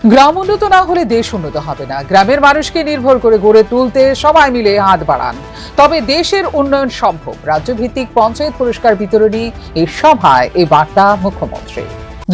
গ্রাম উন্নত না হলে দেশ উন্নত হবে না। গ্রামের মানুষকে নির্ভর করে গড়ে তুলতে সবাই মিলে হাত বাড়ান, তবে দেশের উন্নয়ন সম্ভব। রাজ্যভিত্তিক পঞ্চায়েত পুরস্কার বিতরণী এই সভায় এই বার্তা মুখ্যমন্ত্রী।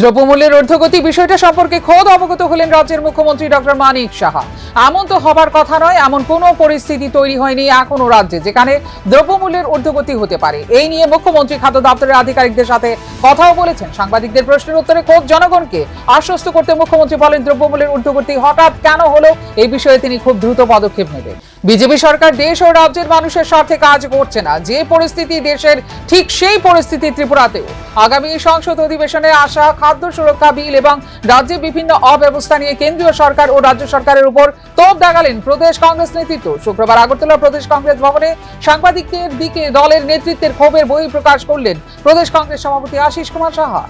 দ্রব্যমূল্যের ঊর্ধ্বগতি বিষয়টা সম্পর্কে খোদ অবগত হলেন রাজ্যের মুখ্যমন্ত্রী ডক্টর মানিক সাহা। এমন তো হবার কথা নয়, এমন কোনো পরিস্থিতি তৈরি হয়নি এখনো রাজ্যে যেখানে দ্রব্যমূল্যের ঊর্ধ্বগতি হতে পারে। এই নিয়ে মুখ্যমন্ত্রী খাদ্য দপ্তরের আধিকারিকদের সাথে কথাও বলেছেন। সাংবাদিকদের প্রশ্নের উত্তরে খোদ জনগণকে আশ্বস্ত করতে মুখ্যমন্ত্রী বলেন, দ্রব্যমূল্যের ঊর্ধ্বগতি হঠাৎ কেন হলো এই বিষয়ে তিনি খুব দ্রুত পদক্ষেপ নেবেন। বিজেপি সরকার দেশ ও রাজ্যের মানুষের স্বার্থে কাজ করছে না। যে পরিস্থিতি দেশের, ঠিক সেই পরিস্থিতি ত্রিপুরাতেও। আগামী সংসদ অধিবেশনে আসা খাদ্য সুরক্ষা বিল এবং রাজ্যে বিভিন্ন অব্যবস্থা নিয়ে কেন্দ্রীয় সরকার ও রাজ্য সরকারের উপর তোপ দাগালেন প্রদেশ কংগ্রেস নেতৃত্ব। শুক্রবার আগরতলা প্রদেশ কংগ্রেস ভবনে সাংবাদিকদের দিকে দলের নেতৃত্বের ক্ষোভের বহিঃপ্রকাশ করলেন প্রদেশ কংগ্রেস সভাপতি আশিস কুমার সাহা।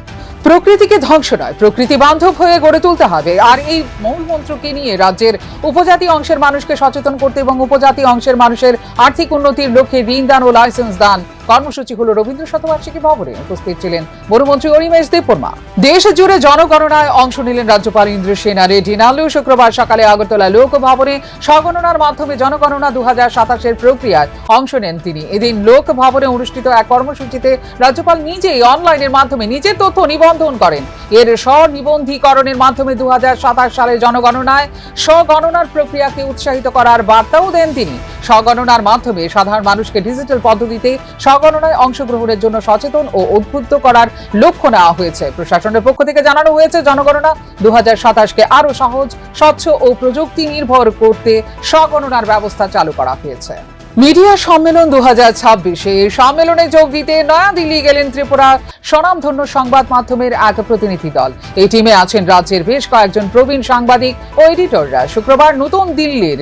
প্রকৃতিকে ধ্বংস নয়, প্রকৃতি বান্ধব হয়ে গড়ে তুলতে হবে। আর এই মূল মন্ত্রকে নিয়ে রাজ্যের উপজাতি অংশের মানুষকে সচেতন করতে এবং উপজাতি অংশের মানুষের আর্থিক উন্নতির লক্ষ্যে ঋণ দান ও লাইসেন্স দান কর্মসূচি হলো রবীন্দ্র শতবার্ষিকী ভবনে। উপস্থিত ছিলেন বনমন্ত্রী অনিমেষ দেববর্মা। দেশ জুড়ে জনগণনায় অংশ নিলেন রাজ্যপাল ইন্দ্রসেনা রেড্ডি নালু। শুক্রবার সকালে আগরতলা লোক ভবনে স্বগণনার মাধ্যমে জনগণনা 2027 প্রক্রিয়ায় অংশ নেন তিনি। এদিন লোক ভবনে অনুষ্ঠিত এক কর্মসূচিতে রাজ্যপাল নিজেই অনলাইনের মাধ্যমে নিজের তথ্য নিবন্ধন করেন। এর স্বনিবন্ধীকরণের মাধ্যমে 2027 সালের জনগণনায় স্বগণনার প্রক্রিয়াকে উৎসাহিত করার বার্তাও দেন তিনি। স্বগণনার মাধ্যমে সাধারণ মানুষকে ডিজিটাল পদ্ধতিতে স্বগণনায় অংশগ্রহণের জন্য সচেতন ও উদ্বুদ্ধ করার লক্ষ্য নেওয়া হয়েছে। প্রশাসনের পক্ষ থেকে জানানো হয়েছে, জনগণনা 2027কে আরো সহজ, স্বচ্ছ ও প্রযুক্তি নির্ভর করতে স্বগণনার ব্যবস্থা চালু করা হয়েছে। মিডিয়া সম্মেলন 2026। এই সম্মেলনে যোগ দিতে নয়াদিল্লি গেলেন ত্রিপুরা স্বনামধন্য সংবাদ মাধ্যমের এক প্রতিনিধি দল। এই টিমে আছেন রাজ্যের বেশ কয়েকজন প্রবীণ সাংবাদিক ও এডিটররা। শুক্রবার নতুন দিল্লির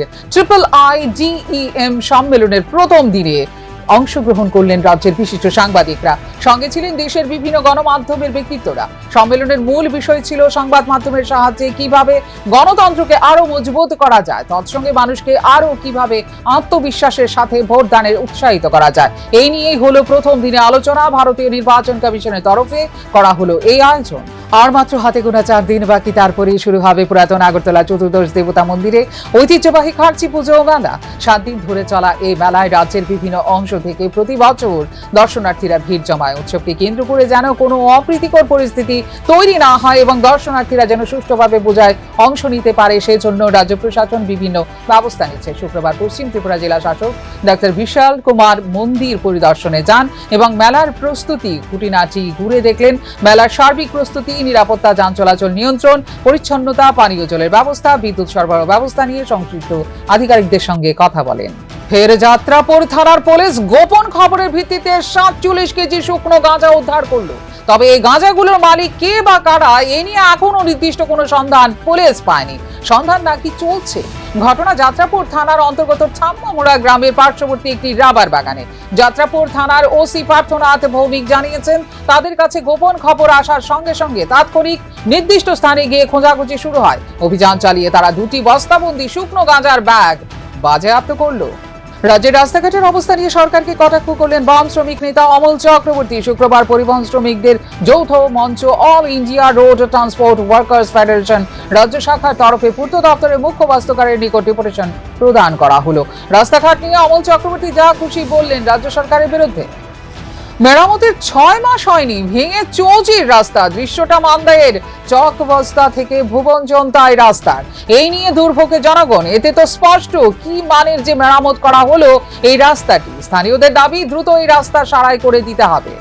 IIIDEM সম্মেলনের প্রথম দিনে অংশগ্রহণ করলেন রাজ্যের বিশিষ্ট সাংবাদিকরা। সঙ্গে ছিলেন দেশের বিভিন্ন গণমাধ্যমের ব্যক্তিত্বরা। সম্মেলনের মূল বিষয় ছিল সংবাদ মাধ্যমের সাহায্যে কিভাবে গণতন্ত্রকে আরো মজবুত করা যায়, তৎসঙ্গে মানুষকে আরো কিভাবে আত্মবিশ্বাসের সাথে ভোট দানের উৎসাহিত করা যায়। এই নিয়েই হলো প্রথম দিনে আলোচনা। ভারতীয় নির্বাচন কমিশনের তরফে করা হলো এই আয়োজন। আর মাত্র হাতে গোনা 4 দিন বাকি, তারপরেই শুরু হবে পুরাতন আগরতলা চতুর্দশ দেবতা মন্দিরে ঐতিহ্যবাহী খার্চি পুজো ও মেলা। 7 দিন ধরে চলা এই মেলায় রাজ্যের বিভিন্ন অংশ থেকে প্রতি বছর দর্শনার্থীরা ভিড় জমায়। উৎসবকে কেন্দ্র করে যেন কোনো অপ্রীতিকর পরিস্থিতি তৈরি না হয় এবং দর্শনার্থীরা যেন সুষ্ঠুভাবে পূজায় অংশ নিতে পারে, সেজন্য রাজ্য প্রশাসন বিভিন্ন ব্যবস্থা নিচ্ছে। শুক্রবার পশ্চিম ত্রিপুরা জেলা শাসক ডাক্তার বিশাল কুমার মন্দির পরিদর্শনে যান এবং মেলার প্রস্তুতি খুঁটিনাটি ঘুরে দেখলেন। মেলার সার্বিক প্রস্তুতি, নিরাপত্তা, যান চলাচল নিয়ন্ত্রণ, পরিচ্ছন্নতা, পানীয় জলের ব্যবস্থা, বিদ্যুৎ সরবরাহ ব্যবস্থা নিয়ে সংশ্লিষ্ট আধিকারিকদের সঙ্গে কথা বলেন। ফের যাত্রাপুর থানার পুলিশ গোপন খবরের ভিত্তিতে 47 কেজি শুকনো গাঁজা উদ্ধার করলো। তবে এই গাঁজাগুলোর মালিক কে বা কারা, এ নিয়ে এখনো নির্দিষ্ট কোনো সন্ধান পুলিশ পায়নি। সন্ধান নাকি চলছে। ঘটনা যাত্রাপুর থানার অন্তর্গত ছাম্মামুড়া গ্রামের পার্শ্ববর্তী একটি রাবার বাগানে। যাত্রাপুর থানার ওসি পার্থনাথ ভৌমিক জানিয়েছেন, তাদের কাছে গোপন খবর আসার সঙ্গে সঙ্গে তাৎক্ষণিক নির্দিষ্ট স্থানে গিয়ে খোঁজাখুঁজি শুরু হয়। অভিযান চালিয়ে তারা 2টি বস্তাবন্দি শুকনো গাঁজার ব্যাগ বাজেয়াপ্ত করলো। রাজ্যের রাস্তাঘাটের অবস্থা নিয়ে সরকারকে কটাক্ষ করলেন বাম শ্রমিক নেতা অমল চক্রবর্তী। শুক্রবার পরিবহন শ্রমিকদের যৌথ মঞ্চ all India road transport workers federation রাজ্য শাখার তরফে পূর্ত দপ্তরের মুখ্য বাস্তুকারের নিকট ডেপুটেশন প্রদান করা হলো। রাস্তাঘাট নিয়ে অমল চক্রবর্তী যা খুশি বললেন রাজ্য সরকারের বিরুদ্ধে। মেরামতের 6 মাস হয়নি, ভেঙে চৌচির রাস্তা। দৃশ্যটা মান্দায়ের চকবস্তা থেকে ভুবনজন্তায় রাস্তার। এই নিয়ে দুর্ভোগে জনগণ। এতে তো স্পষ্ট কি মানের যে মেরামত করা হলো এই রাস্তাটি। স্থানীয়দের দাবি, দ্রুত এই রাস্তা সারাই করে দিতে হবে।